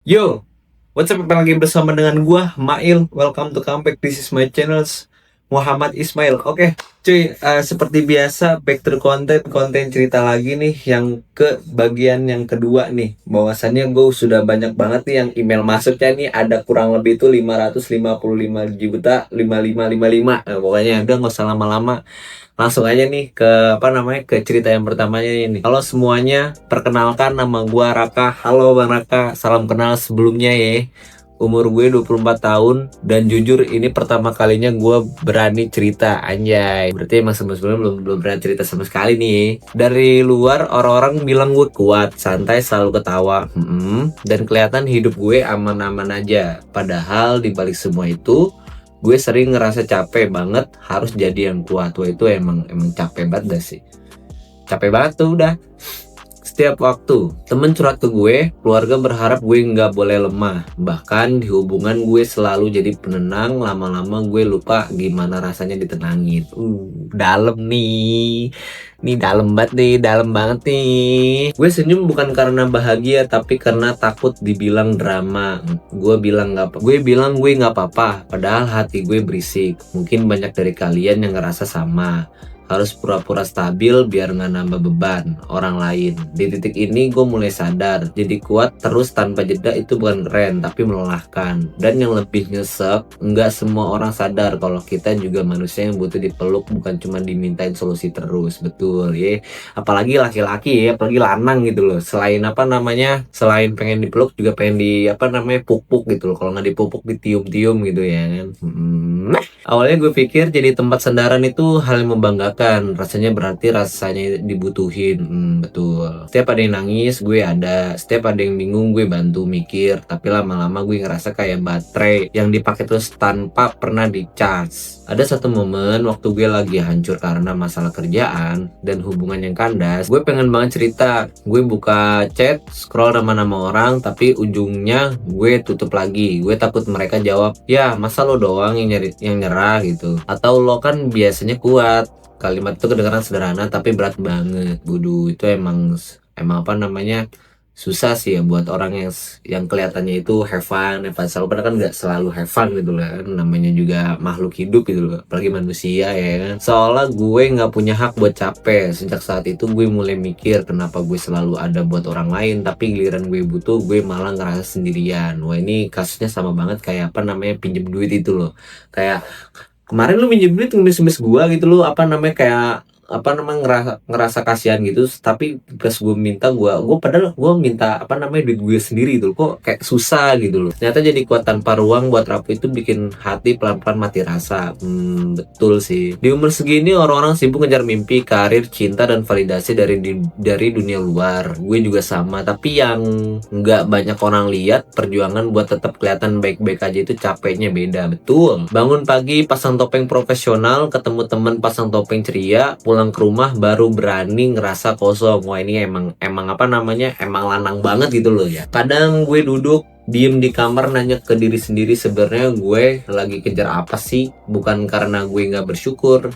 Yo, what's up? Lagi bersama dengan gua, Mail. Welcome to come back. This is my channels, Muhammad Ismail. Oke, cuy, seperti biasa, back to the konten cerita lagi nih, yang ke bagian yang kedua nih. Bahwasannya gue sudah banyak banget nih yang email masuknya nih, ada kurang lebih itu 555 juta 5555. Nah, pokoknya udah nggak usah lama-lama. Langsung aja nih ke ke cerita yang pertamanya ini. Halo semuanya, perkenalkan nama gua Raka. Halo Bang Raka, salam kenal sebelumnya ya. Umur gue 24 tahun dan jujur ini pertama kalinya gue berani cerita, anjay. Berarti emang sebelum-sebelumnya belum belum berani cerita sama sekali nih. Dari luar orang-orang bilang gue kuat, santai, selalu ketawa. Dan kelihatan hidup gue aman-aman aja. Padahal di balik semua itu gue sering ngerasa capek banget harus jadi yang kuat. Wah, itu emang emang capek banget dah sih, capek banget tuh udah. Setiap waktu temen curhat ke gue, keluarga berharap gue nggak boleh lemah. Bahkan di hubungan gue selalu jadi penenang. Lama-lama gue lupa gimana rasanya ditenangin. Dalam nih. Nih dalam banget nih, dalam banget nih. Gue senyum bukan karena bahagia, tapi karena takut dibilang drama. Gue bilang gue nggak apa-apa, padahal hati gue berisik. Mungkin banyak dari kalian yang ngerasa sama, harus pura-pura stabil biar nggak nambah beban orang lain. Di titik ini gue mulai sadar, jadi kuat terus tanpa jeda itu bukan keren, tapi melelahkan. Dan yang lebih nyesek, nggak semua orang sadar kalau kita juga manusia yang butuh dipeluk, bukan cuma dimintain solusi terus. Betul ya, apalagi laki-laki ya, apalagi lanang gitu loh. Selain pengen dipeluk, juga pengen pupuk gitu loh. Kalau nggak dipupuk, ditium-tium gitu ya kan. Awalnya gue pikir jadi tempat sandaran itu hal yang membanggakan. Rasanya dibutuhin. Betul. Setiap ada yang nangis, gue ada. Setiap ada yang bingung, gue bantu mikir. Tapi lama-lama gue ngerasa kayak baterai yang dipakai terus tanpa pernah di-charge. Ada satu momen waktu gue lagi hancur karena masalah kerjaan dan hubungan yang kandas. Gue pengen banget cerita. Gue buka chat, scroll nama-nama orang, tapi ujungnya gue tutup lagi. Gue takut mereka jawab, ya masa lo doang yang nyerah gitu, atau lo kan biasanya kuat. Kalimat itu kedengaran sederhana tapi berat banget. Budu, itu emang emang susah sih ya buat orang yang kelihatannya itu have fun selalu, padahal kan nggak selalu have fun gitu lah kan. Namanya juga makhluk hidup gitu loh, apalagi manusia ya kan. Seolah gue nggak punya hak buat capek. Sejak saat itu gue mulai mikir, kenapa gue selalu ada buat orang lain, tapi giliran gue butuh gue malah ngerasa sendirian. Wah, ini kasusnya sama banget kayak pinjem duit itu loh. Kayak kemarin lu minjem duit ngemis-ngemis gua gitu loh, kayak ngerasa ngerasa kasihan gitu. Tapi pas gue minta, gua padahal gua minta duit gue sendiri gitu, kok kayak susah gitu loh. Ternyata jadi kuat tanpa ruang buat rapuh itu bikin hati pelan-pelan mati rasa. Betul sih, di umur segini orang-orang sibuk ngejar mimpi, karir, cinta, dan validasi dari dunia luar. Gue juga sama, tapi yang nggak banyak orang lihat, perjuangan buat tetap kelihatan baik-baik aja itu capeknya beda. Betul, bangun pagi pasang topeng profesional, ketemu temen pasang topeng ceria, pulang ke rumah baru berani ngerasa kosong. Wah, ini emang emang emang lanang banget gitu loh ya. Kadang gue duduk diem di kamar nanya ke diri sendiri, sebenarnya gue lagi kejar apa sih? Bukan karena gue nggak bersyukur,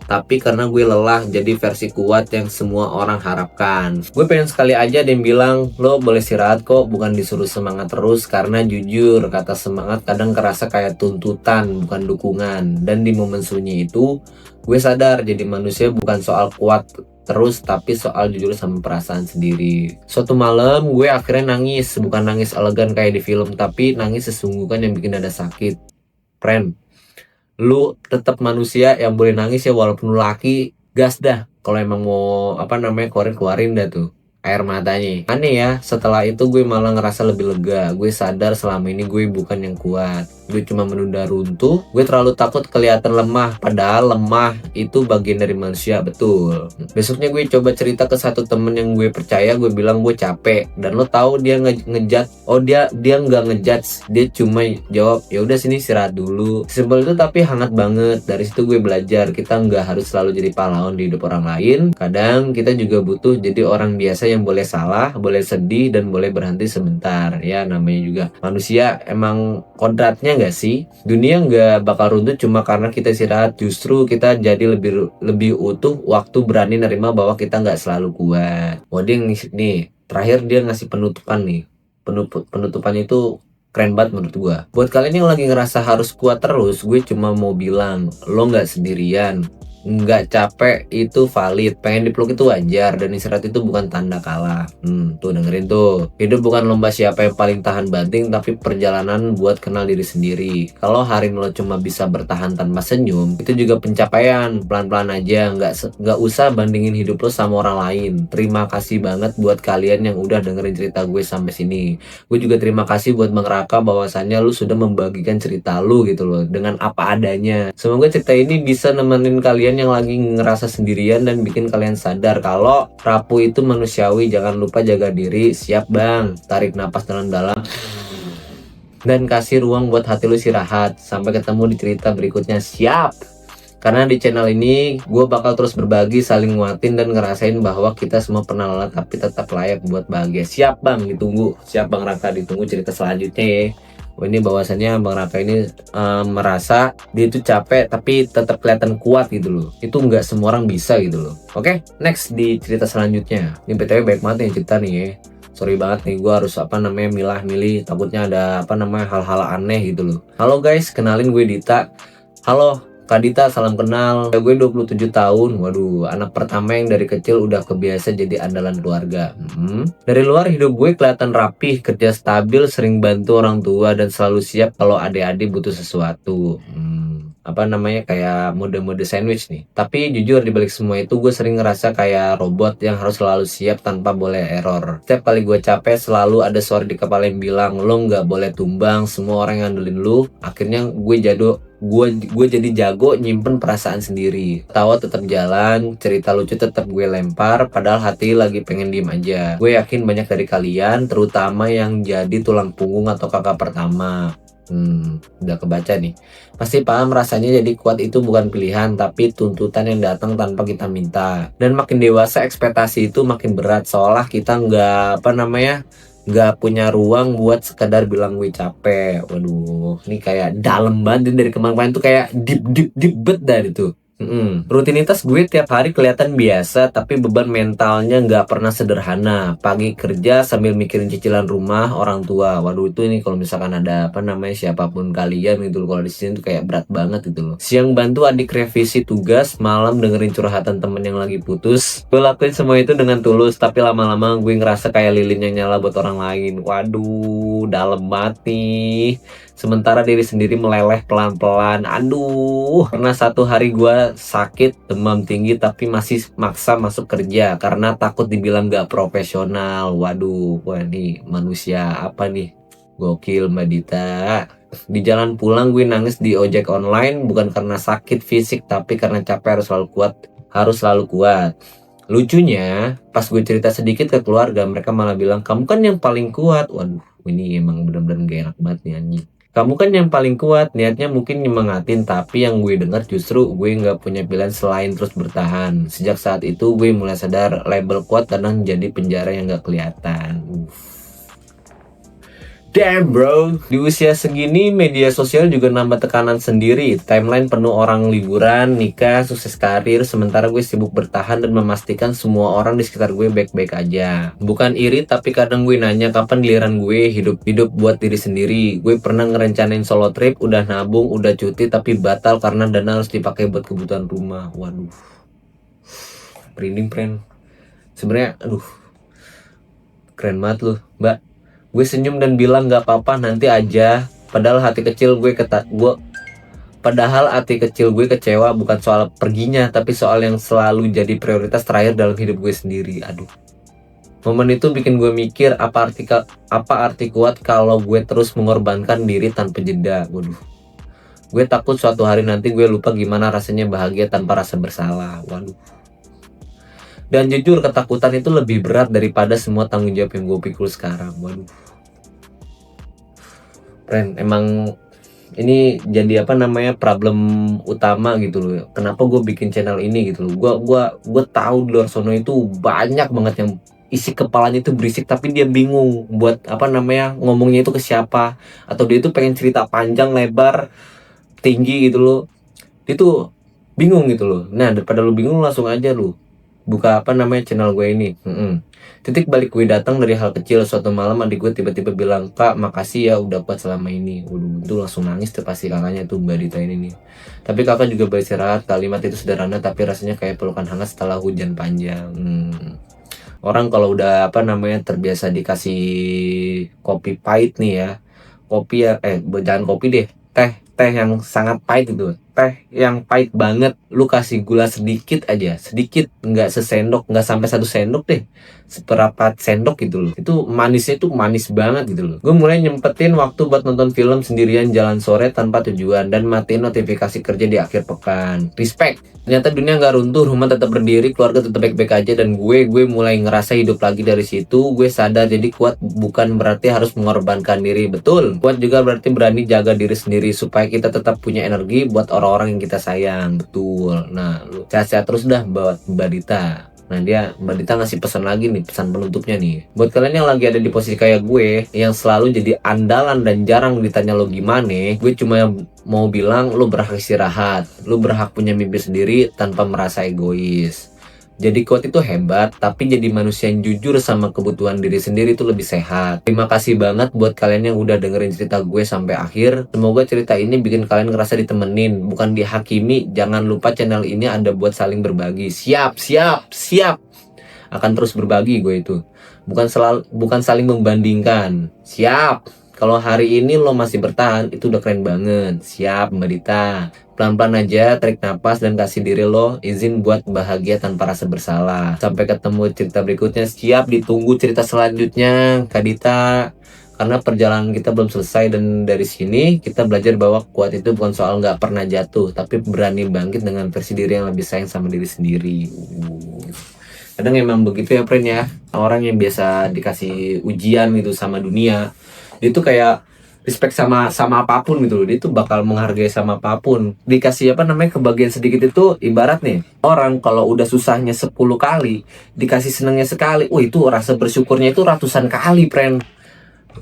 tapi karena gue lelah jadi versi kuat yang semua orang harapkan. Gue pengen sekali aja ada yang bilang, lo boleh istirahat kok, bukan disuruh semangat terus. Karena jujur, kata semangat kadang kerasa kayak tuntutan, bukan dukungan. Dan di momen sunyi itu, gue sadar jadi manusia bukan soal kuat terus, tapi soal jujur sama perasaan sendiri. Suatu malam gue akhirnya nangis, bukan nangis elegan kayak di film, tapi nangis sesungguhnya yang bikin dada sakit. Friend, lu tetap manusia yang boleh nangis ya, walaupun lu laki. Gas dah, kalau emang mau keluarin dah tuh air matanya. Aneh ya, setelah itu gue malah ngerasa lebih lega. Gue sadar selama ini gue bukan yang kuat, gue cuma menunda runtuh. Gue terlalu takut kelihatan lemah, padahal lemah itu bagian dari manusia. Betul. Besoknya gue coba cerita ke satu temen yang gue percaya. Gue bilang gue capek, dan lo tahu dia ngejat. Oh, dia nggak ngejudge, dia cuma jawab, ya udah sini istirahat dulu. Simpel itu tapi hangat banget. Dari situ gue belajar, kita nggak harus selalu jadi pahlawan di hidup orang lain. Kadang kita juga butuh jadi orang biasa yang boleh salah, boleh sedih, dan boleh berhenti sebentar. Ya namanya juga manusia, emang kodratnya nggak sih? Dunia nggak bakal runtuh cuma karena kita istirahat. Justru kita jadi lebih lebih utuh waktu berani nerima bahwa kita nggak selalu kuat. Wading nih, terakhir dia ngasih penutupan nih. penutupannya itu keren banget menurut gua. Buat kalian yang lagi ngerasa harus kuat terus, gue cuma mau bilang lo nggak sendirian. Nggak capek itu valid, pengen dipeluk itu wajar, dan istirahat itu bukan tanda kalah. Tuh dengerin tuh, hidup bukan lomba siapa yang paling tahan banting, tapi perjalanan buat kenal diri sendiri. Kalau hari lo cuma bisa bertahan tanpa senyum, itu juga pencapaian. Pelan-pelan aja, nggak usah bandingin hidup lo sama orang lain. Terima kasih banget buat kalian yang udah dengerin cerita gue sampai sini. Gue juga terima kasih buat Bang Raka, bahwasannya lu sudah membagikan cerita lu gitu loh, dengan apa adanya. Semoga cerita ini bisa nemenin kalian yang lagi ngerasa sendirian dan bikin kalian sadar kalau rapuh itu manusiawi. Jangan lupa jaga diri. Siap bang, tarik napas dalam-dalam dan kasih ruang buat hati lu istirahat. Sampai ketemu di cerita berikutnya. Siap. Karena di channel ini gue bakal terus berbagi, saling nguatin, dan ngerasain bahwa kita semua pernah lelah tapi tetap layak buat bahagia. Siap bang, ditunggu. Siap Bang Raka, ditunggu cerita selanjutnya ya. Ini bahwasannya Bang Raka ini merasa dia itu capek tapi tetap kelihatan kuat gitu loh. Itu nggak semua orang bisa gitu loh. Oke, next di cerita selanjutnya. Ini BTW baik banget nih cerita nih ya. Sorry banget nih, gue harus milah-milih, takutnya ada hal-hal aneh gitu loh. Halo guys, kenalin gue Dita. Halo Kak Dita, salam kenal. Gue 27 tahun. Waduh, anak pertama yang dari kecil udah kebiasa jadi andalan keluarga. Dari luar hidup gue kelihatan rapih, kerja stabil, sering bantu orang tua, dan selalu siap kalau adik-adik butuh sesuatu. Kayak mode-mode sandwich nih. Tapi jujur di balik semua itu gue sering ngerasa kayak robot yang harus selalu siap tanpa boleh error. Setiap kali gue capek selalu ada suara di kepala yang bilang lo nggak boleh tumbang, semua orang yang ngandelin lu. Akhirnya gue jadi jago nyimpen perasaan sendiri. Tawa tetap jalan, cerita lucu tetap gue lempar, padahal hati lagi pengen diem aja. Gue yakin banyak dari kalian, terutama yang jadi tulang punggung atau kakak pertama, udah kebaca nih, pasti paham rasanya jadi kuat itu bukan pilihan tapi tuntutan yang datang tanpa kita minta. Dan makin dewasa ekspektasi itu makin berat, seolah kita nggak punya ruang buat sekadar bilang gue capek. Waduh, ini kayak dalam banget dari kemarin tuh, kayak deep bet dari itu. Rutinitas gue tiap hari kelihatan biasa, tapi beban mentalnya nggak pernah sederhana. Pagi kerja sambil mikirin cicilan rumah orang tua. Waduh, itu ini kalau misalkan ada siapapun kalian gitu loh, kalau di sini tuh kayak berat banget gitu loh. Siang bantu adik revisi tugas, malam dengerin curhatan temen yang lagi putus. Gue lakuin semua itu dengan tulus, tapi lama-lama gue ngerasa kayak lilin yang nyala buat orang lain. Waduh, dalam banget nih. Sementara diri sendiri meleleh pelan-pelan. Aduh, pernah satu hari gue sakit, demam tinggi, tapi masih maksa masuk kerja karena takut dibilang gak profesional. Waduh, wah nih manusia apa nih? Gokil Mbak Dita. Di jalan pulang gue nangis di ojek online, bukan karena sakit fisik tapi karena capek harus selalu kuat. Lucunya, pas gue cerita sedikit ke keluarga, mereka malah bilang, kamu kan yang paling kuat. Waduh, ini emang bener-bener gak enak banget nih anjing. Kamu kan yang paling kuat, niatnya mungkin nyemangatin, tapi yang gue dengar justru gue nggak punya pilihan selain terus bertahan. Sejak saat itu gue mulai sadar label kuat kadang jadi penjara yang nggak kelihatan. Damn bro, di usia segini media sosial juga nambah tekanan sendiri. Timeline penuh orang liburan, nikah, sukses karir, sementara gue sibuk bertahan dan memastikan semua orang di sekitar gue baik-baik aja. Bukan iri, tapi kadang gue nanya kapan giliran gue hidup buat diri sendiri. Gue pernah ngerencanain solo trip, udah nabung, udah cuti, tapi batal karena dana harus dipakai buat kebutuhan rumah. Waduh, merinding friend. Sebenarnya, keren banget loh, Mbak. Gue senyum dan bilang gak apa-apa, nanti aja. Padahal hati kecil gue kecewa, bukan soal perginya, tapi soal yang selalu jadi prioritas terakhir dalam hidup gue sendiri. Aduh. Momen itu bikin gue mikir, apa arti kuat kalau gue terus mengorbankan diri tanpa jeda. Waduh. Gue takut suatu hari nanti gue lupa gimana rasanya bahagia tanpa rasa bersalah. Waduh. Dan jujur, ketakutan itu lebih berat daripada semua tanggung jawab yang gue pikul sekarang. Waduh. Friend, emang ini jadi problem utama gitu loh. Kenapa gue bikin channel ini gitu loh. Gue tahu di luar sono itu banyak banget yang isi kepalanya itu berisik, tapi dia bingung buat ngomongnya itu ke siapa, atau dia itu pengen cerita panjang lebar tinggi gitu loh. Dia tuh bingung gitu loh. Nah, daripada lu bingung, langsung aja lu buka apa namanya channel gue ini. Titik balik gue datang dari hal kecil. Suatu malam adik gue tiba-tiba bilang, "Kak, makasih ya udah kuat selama ini." Waduh, itu langsung nangis tuh pasti kakaknya tuh, Mbak Dita ini nih. Tapi kakak juga beristirahat. Kalimat itu sederhana tapi rasanya kayak pelukan hangat setelah hujan panjang. Orang kalau udah apa namanya terbiasa dikasih kopi pahit nih ya, kopi ya, jangan kopi deh, teh yang sangat pahit itu, teh yang pahit banget, lu kasih gula sedikit aja, sedikit, nggak sesendok, nggak sampai 1 sendok deh, seperempat sendok gitu loh, itu manisnya tuh manis banget gitu loh. Gue mulai nyempetin waktu buat nonton film sendirian jalan sore tanpa tujuan dan matiin notifikasi kerja di akhir pekan. Respect. Ternyata dunia nggak runtuh, rumah tetap berdiri, keluarga tetap baik-baik aja, dan gue mulai ngerasa hidup lagi dari situ. Gue sadar jadi kuat bukan berarti harus mengorbankan diri. Betul, kuat juga berarti berani jaga diri sendiri supaya kita tetap punya energi buat orang-orang yang kita sayang. Betul. Nah, lu sehat-sehat terus dah buat Mbak Dita. Nah, Mbak Dita ngasih pesan lagi nih, pesan penutupnya nih. Buat kalian yang lagi ada di posisi kayak gue, yang selalu jadi andalan dan jarang ditanya lo gimana, gue cuma mau bilang lo berhak istirahat, lo berhak punya mimpi sendiri tanpa merasa egois. Jadi kuat itu hebat, tapi jadi manusia yang jujur sama kebutuhan diri sendiri itu lebih sehat. Terima kasih banget buat kalian yang udah dengerin cerita gue sampai akhir. Semoga cerita ini bikin kalian ngerasa ditemenin, bukan dihakimi. Jangan lupa channel ini ada buat saling berbagi. Siap, siap, siap. Akan terus berbagi gue itu. Bukan saling membandingkan. Siap. Kalau hari ini lo masih bertahan, itu udah keren banget. Siap, Mbak Dita. Pelan-pelan aja, tarik napas dan kasih diri lo izin buat bahagia tanpa rasa bersalah. Sampai ketemu cerita berikutnya. Siap, ditunggu cerita selanjutnya, Kak Dita. Karena perjalanan kita belum selesai, dan dari sini kita belajar bahwa kuat itu bukan soal nggak pernah jatuh, tapi berani bangkit dengan versi diri yang lebih sayang sama diri sendiri. Kadang emang begitu ya, friend ya. Orang yang biasa dikasih ujian gitu sama dunia, itu kayak respect sama apapun gitu loh. Dia tuh bakal menghargai sama apapun. Dikasih apa namanya kebagian sedikit itu ibarat nih, orang kalau udah susahnya 10 kali dikasih senangnya sekali, itu rasa bersyukurnya itu ratusan kali, friend.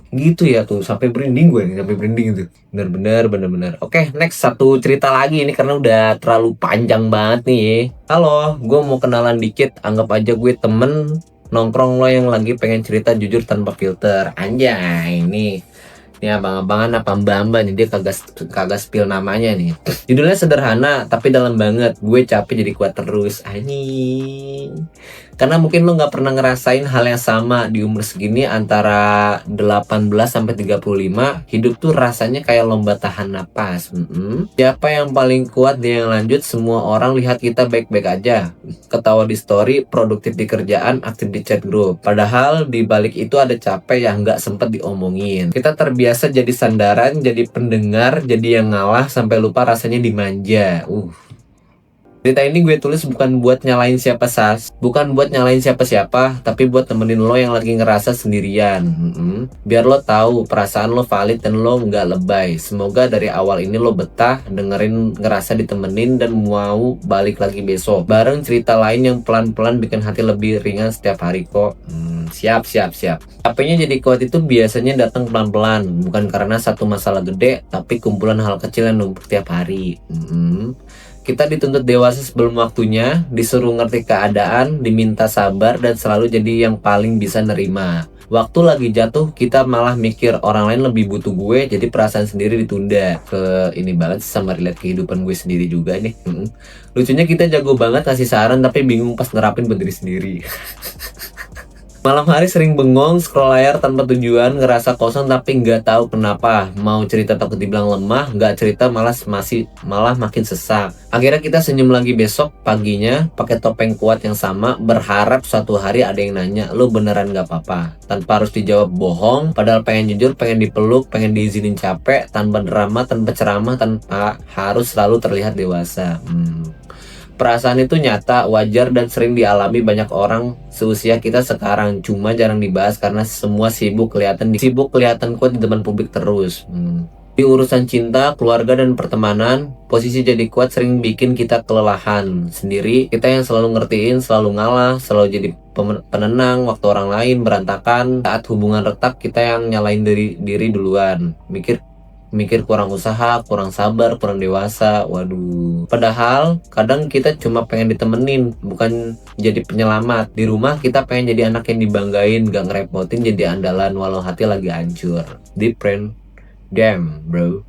Gitu ya tuh, sampai merinding gue nih, sampai merinding itu. Bener-bener. Oke, next satu cerita lagi ini karena udah terlalu panjang banget nih. Halo, gue mau kenalan dikit. Anggap aja gue temen nongkrong lo yang lagi pengen cerita jujur tanpa filter. Anjay, ini abang-abangan apa mbak-mbak nih, dia kagak spill namanya nih. Judulnya sederhana tapi dalam banget. Gue capek jadi kuat terus, anjing. Karena mungkin lo gak pernah ngerasain hal yang sama di umur segini, antara 18 sampai 35. Hidup tuh rasanya kayak lomba tahan napas. Siapa yang paling kuat dia yang lanjut. Semua orang lihat kita baik-baik aja, ketawa di story, produktif di kerjaan, aktif di chat group. Padahal di balik itu ada capek yang gak sempet diomongin. Kita terbiasa jadi sandaran, jadi pendengar, jadi yang ngalah sampai lupa rasanya dimanja. Cerita ini gue tulis bukan buat nyalain siapa-siapa, tapi buat temenin lo yang lagi ngerasa sendirian. Biar lo tahu perasaan lo valid dan lo nggak lebay. Semoga dari awal ini lo betah dengerin, ngerasa ditemenin, dan mau balik lagi besok bareng cerita lain yang pelan-pelan bikin hati lebih ringan setiap hari kok. Siap. Capeknya jadi kuat itu biasanya datang pelan-pelan, bukan karena satu masalah gede, tapi kumpulan hal kecil yang numpuk tiap hari. Kita dituntut dewasa sebelum waktunya, disuruh ngerti keadaan, diminta sabar, dan selalu jadi yang paling bisa nerima. Waktu lagi jatuh, kita malah mikir orang lain lebih butuh gue, jadi perasaan sendiri ditunda. Ini banget sama relate kehidupan gue sendiri juga nih. Lucunya kita jago banget kasih saran, tapi bingung pas nerapin buat diri sendiri. Malam hari sering bengong, scroll layar tanpa tujuan, ngerasa kosong tapi nggak tahu kenapa. Mau cerita takut dibilang lemah, nggak cerita malah makin sesak. Akhirnya kita senyum lagi besok paginya, pakai topeng kuat yang sama, berharap suatu hari ada yang nanya, "Lu beneran nggak apa-apa?" Tanpa harus dijawab bohong, padahal pengen jujur, pengen dipeluk, pengen diizinin capek, tanpa drama, tanpa ceramah, tanpa harus selalu terlihat dewasa. Perasaan itu nyata, wajar, dan sering dialami banyak orang seusia kita sekarang. Cuma jarang dibahas karena semua sibuk kelihatan kuat di depan publik terus. Di urusan cinta, keluarga, dan pertemanan, posisi jadi kuat sering bikin kita kelelahan sendiri. Kita yang selalu ngertiin, selalu ngalah, selalu jadi penenang waktu orang lain berantakan. Saat hubungan retak, kita yang nyalain diri duluan. Mikir mikir kurang usaha, kurang sabar, kurang dewasa. Waduh. Padahal kadang kita cuma pengen ditemenin, bukan jadi penyelamat. Di rumah kita pengen jadi anak yang dibanggain, gak ngerepotin, jadi andalan walau hati lagi hancur. Deep friend. Damn bro.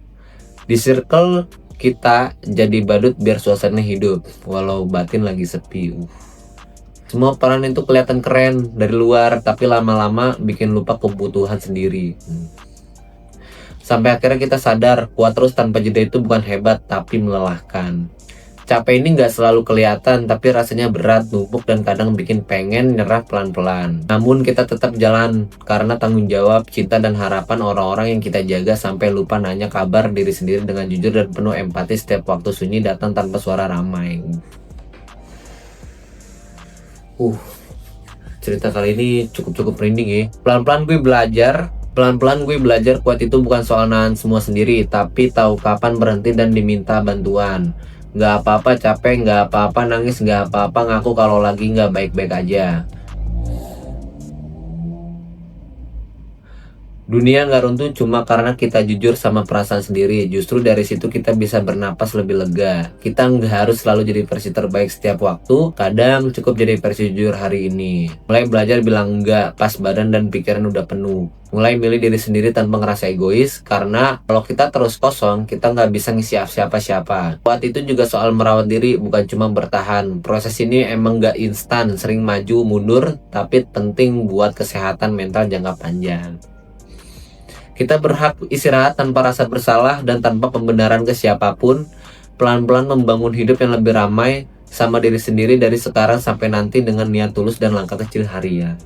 Di circle kita jadi badut biar suasana hidup, walau batin lagi sepi. Semua peran itu kelihatan keren dari luar, tapi lama-lama bikin lupa kebutuhan sendiri. Sampai akhirnya kita sadar, kuat terus tanpa jeda itu bukan hebat, tapi melelahkan. Capek ini gak selalu kelihatan, tapi rasanya berat, numpuk, dan kadang bikin pengen nyerah pelan-pelan. Namun kita tetap jalan, karena tanggung jawab, cinta, dan harapan orang-orang yang kita jaga sampai lupa nanya kabar diri sendiri dengan jujur dan penuh empati setiap waktu sunyi datang tanpa suara ramai. Cerita kali ini cukup merinding ya. Pelan-pelan gue belajar kuat itu bukan soal nahan semua sendiri, tapi tahu kapan berhenti dan diminta bantuan. Gak apa-apa capek, gak apa-apa nangis, gak apa-apa ngaku kalau lagi gak baik-baik aja. Dunia gak runtuh cuma karena kita jujur sama perasaan sendiri. Justru dari situ kita bisa bernapas lebih lega. Kita nggak harus selalu jadi versi terbaik setiap waktu. Kadang cukup jadi versi jujur hari ini. Mulai belajar bilang enggak pas badan dan pikiran udah penuh. Mulai milih diri sendiri tanpa ngerasa egois. Karena kalau kita terus kosong, kita nggak bisa ngisi siapa-siapa. Kuat itu juga soal merawat diri, bukan cuma bertahan. Proses ini emang nggak instan, sering maju mundur, tapi penting buat kesehatan mental jangka panjang. Kita berhak istirahat tanpa rasa bersalah dan tanpa pembenaran ke siapapun. Pelan-pelan membangun hidup yang lebih ramai sama diri sendiri dari sekarang sampai nanti dengan niat tulus dan langkah kecil harian.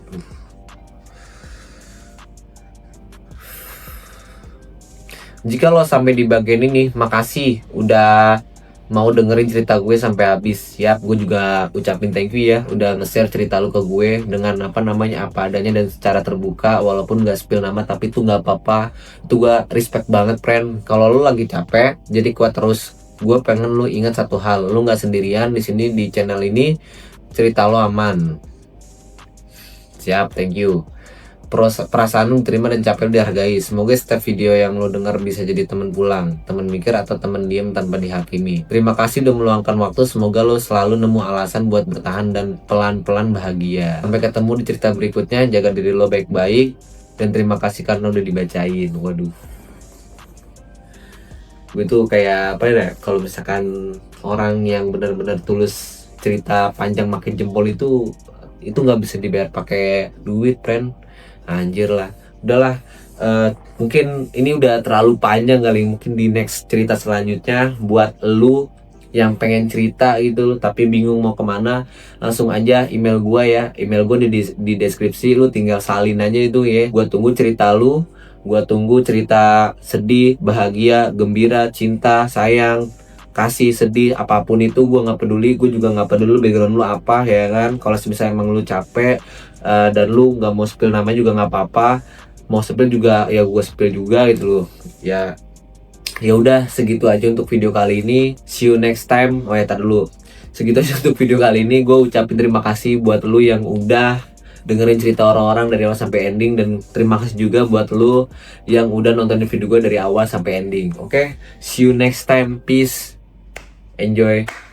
Jika lo sampai di bagian ini, makasih udah mau dengerin cerita gue sampai habis. Siap, gue juga ucapin thank you ya udah nge-share cerita lu ke gue dengan apa adanya dan secara terbuka, walaupun gak spill nama, tapi itu gak apa-apa. Itu gue respect banget friend. Kalau lu lagi capek, jadi kuat terus. Gue pengen lu ingat satu hal, lu gak sendirian di sini, di channel ini cerita lo aman. Siap, thank you. Perasaan lu terima dan capek lu dihargai. Semoga setiap video yang lu dengar bisa jadi teman pulang, teman mikir, atau teman diam tanpa dihakimi. Terima kasih udah meluangkan waktu. Semoga lu selalu nemu alasan buat bertahan dan pelan-pelan bahagia. Sampai ketemu di cerita berikutnya. Jaga diri lo baik-baik, dan terima kasih karena udah dibacain. Waduh, gue tuh kayak apa ya, kalau misalkan orang yang benar-benar tulus cerita panjang makin jempol itu nggak bisa dibayar pakai duit friend. Anjir lah, udahlah, mungkin ini udah terlalu panjang kali. Mungkin di next cerita selanjutnya buat lu yang pengen cerita gitu tapi bingung mau kemana, langsung aja email gua ya. Email gua di deskripsi, lu tinggal salin aja itu ya. Gua tunggu cerita lu, gua tunggu cerita sedih, bahagia, gembira, cinta, sayang, kasih, sedih, apapun itu gue nggak peduli. Gue juga nggak peduli background lu apa ya kan. Kalau misalnya emang lu capek dan lu nggak mau spill namanya juga nggak apa-apa. Mau spill juga ya gue spill juga gitu loh ya. Ya udah, segitu aja untuk video kali ini. See you next time. Oh ya, tar dulu, segitu aja untuk video kali ini. Gue ucapin terima kasih buat lu yang udah dengerin cerita orang-orang dari awal sampai ending, dan terima kasih juga buat lu yang udah nontonin video gue dari awal sampai ending. Oke, see you next time. Peace. Enjoy.